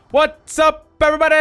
What's up, everybody?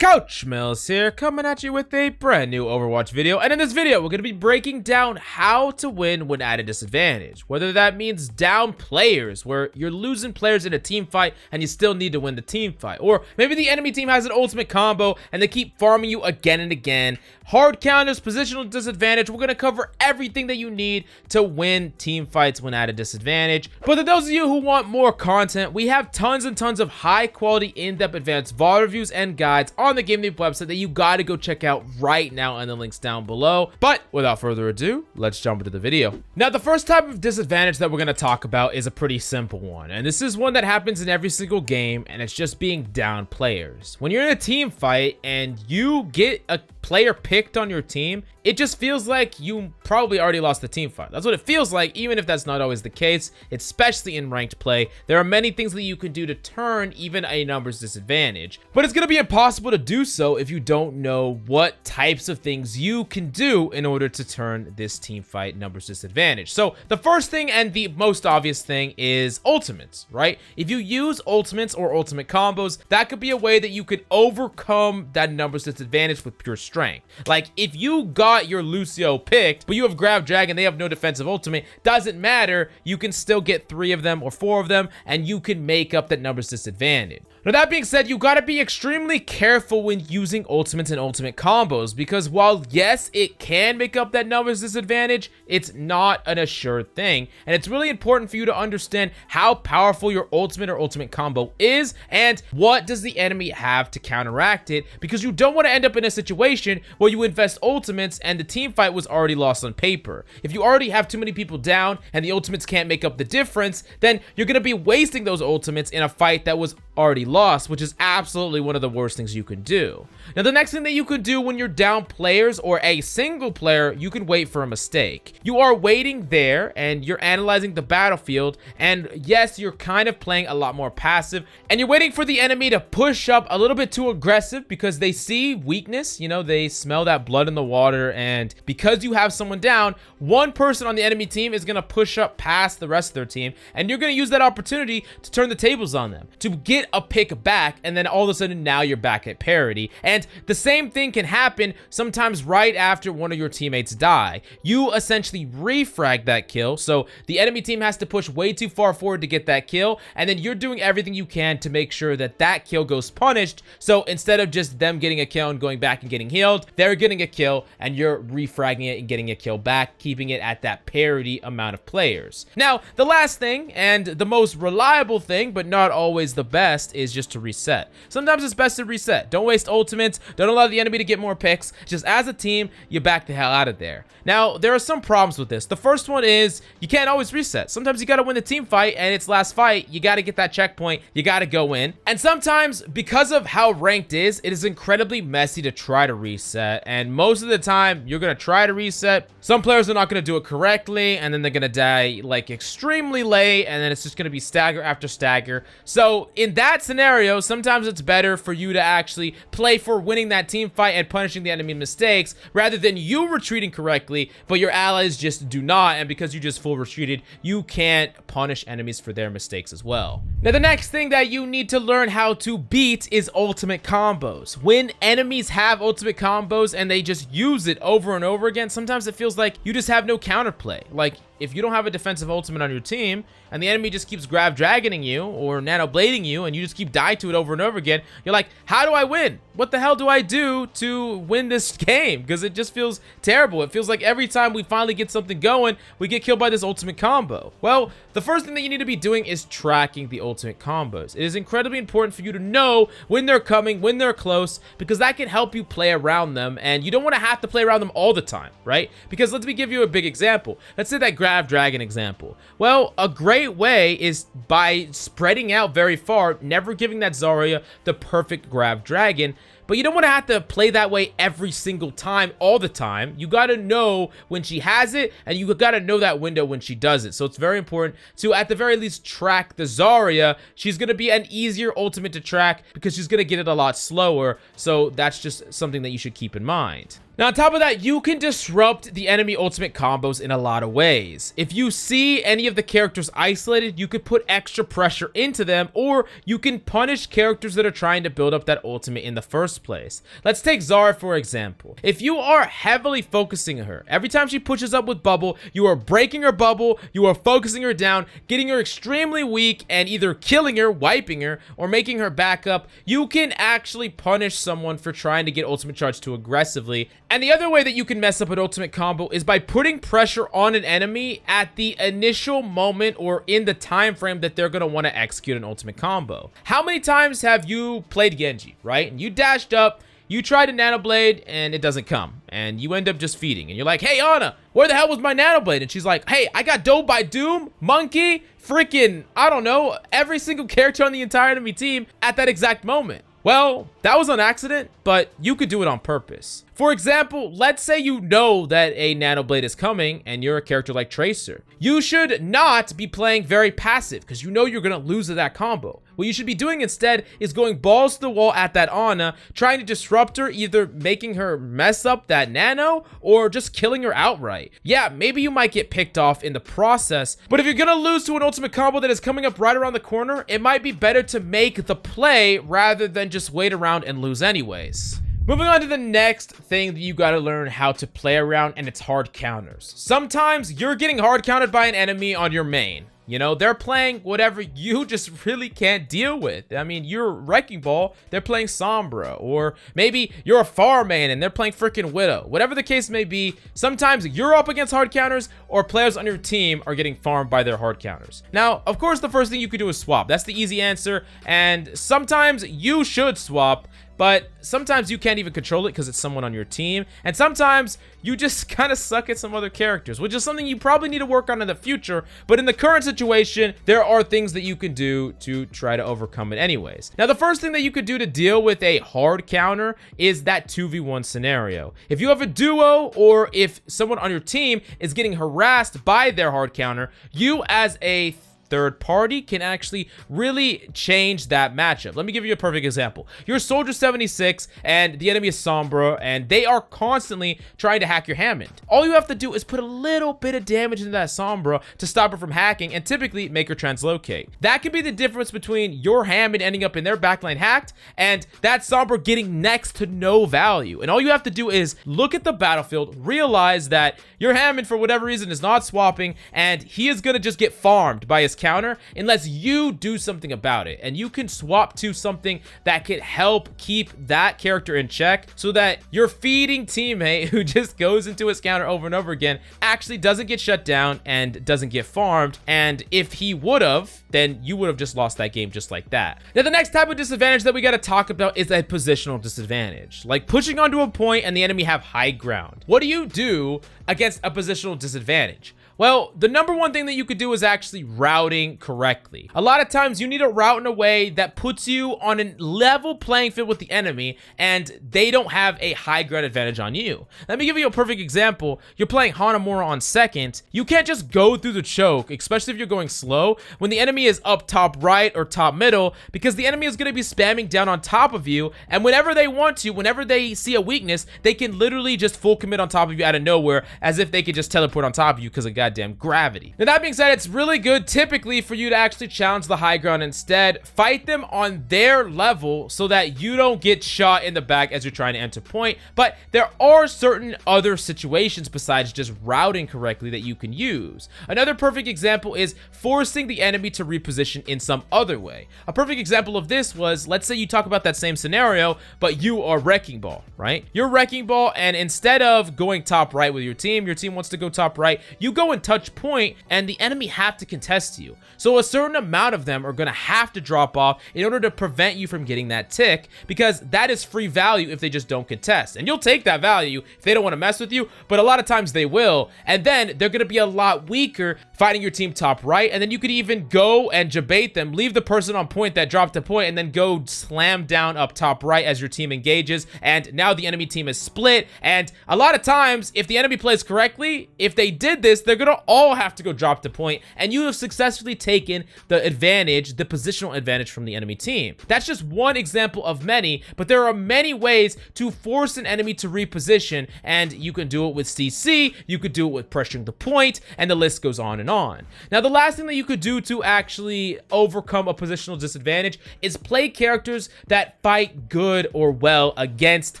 Coach Mills here, coming at you with a brand new Overwatch video. And in this video, we're going to be breaking down how to win when at a disadvantage. Whether that means down players, where you're losing players in a team fight and you still need to win the team fight. Or maybe the enemy team has an ultimate combo and they keep farming you again and again. Hard counters, positional disadvantage. We're going to cover everything that you need to win team fights when at a disadvantage. But to those of you who want more content, we have tons and tons of high quality, in-depth advanced VOD reviews and guides on the GameLeap website that you got to go check out right now, and the links down below. But without further ado, let's jump into the video. Now, the first type of disadvantage that we're going to talk about is a pretty simple one, and this is one that happens in every single game, and it's just being down players. When you're in a team fight and you get a player picked on your team, it just feels like you probably already lost the team fight. That's what it feels like, even if that's not always the case, especially in ranked play. There are many things that you can do to turn even a numbers disadvantage, but it's going to be impossible to do so if you don't know what types of things you can do in order to turn this team fight numbers disadvantage. So the first thing and the most obvious thing is ultimates, right? If you use ultimates or ultimate combos, that could be a way that you could overcome that numbers disadvantage with pure strength. Like if you got your Lucio picked, but you have Grab Dragon, they have no defensive ultimate, doesn't matter, you can still get 3 of them or 4 of them, and you can make up that numbers disadvantage. Now, that being said, you gotta be extremely careful when using ultimates and ultimate combos, because while yes, it can make up that numbers disadvantage, it's not an assured thing, and it's really important for you to understand how powerful your ultimate or ultimate combo is, and what does the enemy have to counteract it, because you don't want to end up in a situation where you invest ultimates and the team fight was already lost on paper. If you already have too many people down and the ultimates can't make up the difference, then you're gonna be wasting those ultimates in a fight that was already lost, which is absolutely one of the worst things you can do. Now, the next thing that you could do when you're down players or a single player, you can wait for a mistake. You are waiting there and you're analyzing the battlefield, and yes, you're kind of playing a lot more passive, and you're waiting for the enemy to push up a little bit too aggressive because they see weakness, you know, they smell that blood in the water, and because you have someone down, one person on the enemy team is going to push up past the rest of their team, and you're going to use that opportunity to turn the tables on them, to get a pick back, and then all of a sudden now you're back at parity. And the same thing can happen sometimes right after one of your teammates die. You essentially refrag that kill, so the enemy team has to push way too far forward to get that kill, and then you're doing everything you can to make sure that that kill goes punished. So instead of just them getting a kill and going back and getting healed, they're getting a kill and you're refragging it and getting a kill back, keeping it at that parity amount of players. Now, the last thing and the most reliable thing, but not always the best, is just to reset. Sometimes it's best to reset. Don't waste ultimates. Don't allow the enemy to get more picks. Just as a team, you back the hell out of there. Now, there are some problems with this. The first one is you can't always reset. Sometimes you got to win the team fight, and it's last fight. You got to get that checkpoint. You got to go in. And sometimes, because of how ranked is, it is incredibly messy to try to reset. And most of the time, you're going to try to reset. Some players are not going to do it correctly, and then they're going to die like extremely late, and then it's just going to be stagger after stagger. So in that scenario, sometimes it's better for you to actually play for winning that team fight and punishing the enemy mistakes, rather than you retreating correctly, but your allies just do not, and because you just full retreated, you can't punish enemies for their mistakes as well. Now, the next thing that you need to learn how to beat is ultimate combos. When enemies have ultimate combos and they just use it over and over again, sometimes it feels like you just have no counterplay. Like, if you don't have a defensive ultimate on your team and the enemy just keeps grab dragoning you or nano blading you and you just keep dying to it over and over again, you're like, how do I win? What the hell do I do to win this game? Because it just feels terrible. It feels like every time we finally get something going, we get killed by this ultimate combo. Well, the first thing that you need to be doing is tracking the ultimate combos. It is incredibly important for you to know when they're coming, when they're close, because that can help you play around them, and you don't want to have to play around them all the time, right? Because let me give you a big example. Let's say that Grab Dragon example. Well, a great way is by spreading out very far, never giving that Zarya the perfect Grab Dragon. But you don't want to have to play that way every single time, all the time. You got to know when she has it, and you got to know that window when she does it. So it's very important to, at the very least, track the Zarya. She's going to be an easier ultimate to track because she's going to get it a lot slower. So that's just something that you should keep in mind. Now, on top of that, you can disrupt the enemy ultimate combos in a lot of ways. If you see any of the characters isolated, you could put extra pressure into them, or you can punish characters that are trying to build up that ultimate in the first place. Let's take Zara, for example. If you are heavily focusing her, every time she pushes up with bubble, you are breaking her bubble, you are focusing her down, getting her extremely weak, and either killing her, wiping her, or making her back up, you can actually punish someone for trying to get ultimate charge too aggressively. And the other way that you can mess up an ultimate combo is by putting pressure on an enemy at the initial moment or in the time frame that they're going to want to execute an ultimate combo. How many times have you played Genji, right? And you dashed up, you tried a Nano Blade, and it doesn't come. And you end up just feeding. And you're like, hey, Ana, where the hell was my Nano Blade? And she's like, hey, I got dove by Doom, Monkey, freaking, I don't know, every single character on the entire enemy team at that exact moment. Well, that was on accident, but you could do it on purpose. For example, let's say you know that a Nano Blade is coming and you're a character like Tracer. You should not be playing very passive because you know you're going to lose to that combo. What you should be doing instead is going balls to the wall at that Ana, trying to disrupt her, either making her mess up that Nano or just killing her outright. Yeah, maybe you might get picked off in the process, but if you're going to lose to an ultimate combo that is coming up right around the corner, it might be better to make the play rather than just wait around and lose anyways. Moving on to the next thing that you gotta learn how to play around, and it's hard counters. Sometimes you're getting hard countered by an enemy on your main. You know, they're playing whatever you just really can't deal with. I mean, you're Wrecking Ball, they're playing Sombra. Or maybe you're a Pharah main and they're playing freaking Widow. Whatever the case may be, sometimes you're up against hard counters or players on your team are getting farmed by their hard counters. Now, of course, the first thing you could do is swap. That's the easy answer. And sometimes you should swap, but sometimes you can't even control it because it's someone on your team. And sometimes you just kind of suck at some other characters, which is something you probably need to work on in the future. But in the current situation, there are things that you can do to try to overcome it anyways. Now, the first thing that you could do to deal with a hard counter is that 2v1 scenario. If you have a duo or if someone on your team is getting harassed by their hard counter, you as a third party can actually really change that matchup. Let me give you a perfect example. You're Soldier 76 and the enemy is Sombra, and they are constantly trying to hack your Hammond. All you have to do is put a little bit of damage into that Sombra to stop her from hacking and typically make her translocate. That could be the difference between your Hammond ending up in their backline hacked and that Sombra getting next to no value. And all you have to do is look at the battlefield, realize that your Hammond for whatever reason is not swapping, and he is going to just get farmed by his counter unless you do something about it. And you can swap to something that can help keep that character in check so that your feeding teammate who just goes into his counter over and over again actually doesn't get shut down and doesn't get farmed. And if he would have, then you would have just lost that game just like that. Now, the next type of disadvantage that we got to talk about is a positional disadvantage, like pushing onto a point and the enemy have high ground. What do you do against a positional disadvantage? Well, the number one thing that you could do is actually routing correctly. A lot of times you need to route in a way that puts you on a level playing field with the enemy and they don't have a high ground advantage on you. Let me give you a perfect example. You're playing Hanamura on second. You can't just go through the choke, especially if you're going slow, when the enemy is up top right or top middle, because the enemy is going to be spamming down on top of you, and whenever they want to, whenever they see a weakness, they can literally just full commit on top of you out of nowhere, as if they could just teleport on top of you because of goddamn gravity. Now, that being said, it's really good typically for you to actually challenge the high ground instead. Fight them on their level so that you don't get shot in the back as you're trying to enter point. But there are certain other situations besides just routing correctly that you can use. Another perfect example is forcing the enemy to reposition in some other way. A perfect example of this was, let's say you talk about that same scenario, but you are Wrecking Ball, right? You're Wrecking Ball, and instead of going top right with your team wants to go top right, you go and touch point, and the enemy have to contest you. So a certain amount of them are going to have to drop off in order to prevent you from getting that tick, because that is free value if they just don't contest. And you'll take that value if they don't want to mess with you, but a lot of times they will, and then they're going to be a lot weaker fighting your team top right, and then you could even go and debate them, leave the person on point that dropped a point, and then go slam down up top right as your team engages, and now the enemy team is split. And a lot of times, if the enemy plays correctly, if they did this, they're going gonna all have to go drop to point, and you have successfully taken the advantage, the positional advantage from the enemy team. That's just one example of many, but there are many ways to force an enemy to reposition, and you can do it with CC, you could do it with pressuring the point, and the list goes on and on. Now, the last thing that you could do to actually overcome a positional disadvantage is play characters that fight good or well against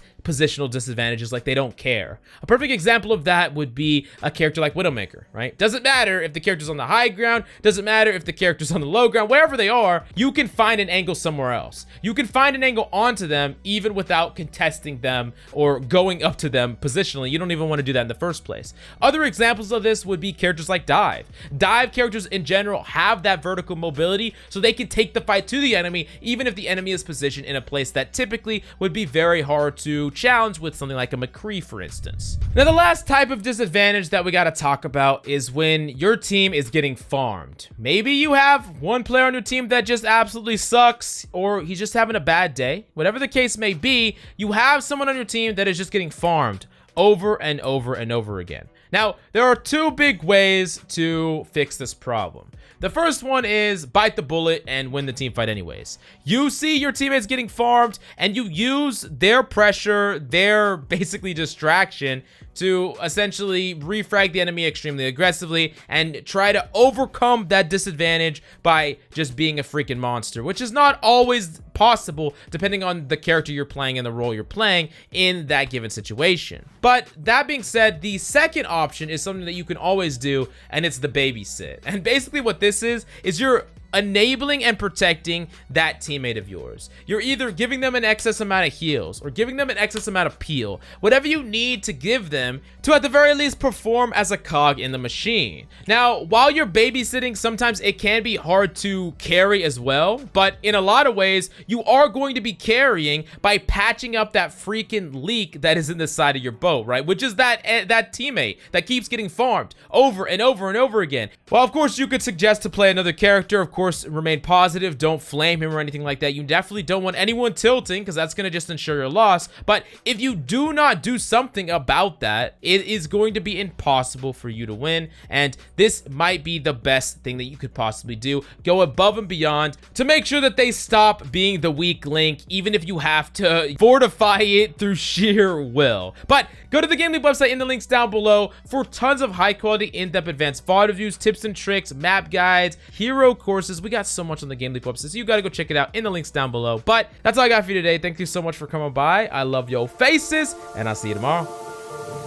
positional disadvantages, like they don't care. A perfect example of that would be a character like Widowmaker, right? Doesn't matter if the character's on the high ground, doesn't matter if the character's on the low ground, wherever they are, you can find an angle somewhere else. You can find an angle onto them even without contesting them or going up to them positionally. You don't even want to do that in the first place. Other examples of this would be characters like Dive. Dive characters in general have that vertical mobility, so they can take the fight to the enemy even if the enemy is positioned in a place that typically would be very hard to challenge with something like a McCree, for instance. Now, the last type of disadvantage that we got to talk about is when your team is getting farmed. Maybe you have one player on your team that just absolutely sucks, or he's just having a bad day. Whatever the case may be, you have someone on your team that is just getting farmed over and over and over again. Now, there are two big ways to fix this problem. The first one is bite the bullet and win the team fight anyways. You see your teammates getting farmed and you use their pressure, their basically distraction to essentially refrag the enemy extremely aggressively and try to overcome that disadvantage by just being a freaking monster, which is not always possible depending on the character you're playing and the role you're playing in that given situation. But that being said, the second option is something that you can always do, and it's the babysit. And basically what this is you're enabling and protecting that teammate of yours. You're either giving them an excess amount of heals or giving them an excess amount of peel, whatever you need to give them to at the very least perform as a cog in the machine. Now, while you're babysitting, sometimes it can be hard to carry as well, but in a lot of ways, you are going to be carrying by patching up that freaking leak that is in the side of your boat, right? Which is that teammate that keeps getting farmed over and over and over again. Well, of course, you could suggest to play another character, of course, remain positive, don't flame him or anything like that. You definitely don't want anyone tilting because that's going to just ensure your loss. But if you do not do something about that, it is going to be impossible for you to win, and this might be the best thing that you could possibly do. Go above and beyond to make sure that they stop being the weak link, even if you have to fortify it through sheer will. But go to the GameLeap website in the links down below for tons of high quality, in-depth advanced VOD reviews, tips and tricks, map guides, hero courses. We got so much on the GameLeap website, so you got to go check it out in the links down below. But that's all I got for you today. Thank you so much for coming by. I love your faces, and I'll see you tomorrow.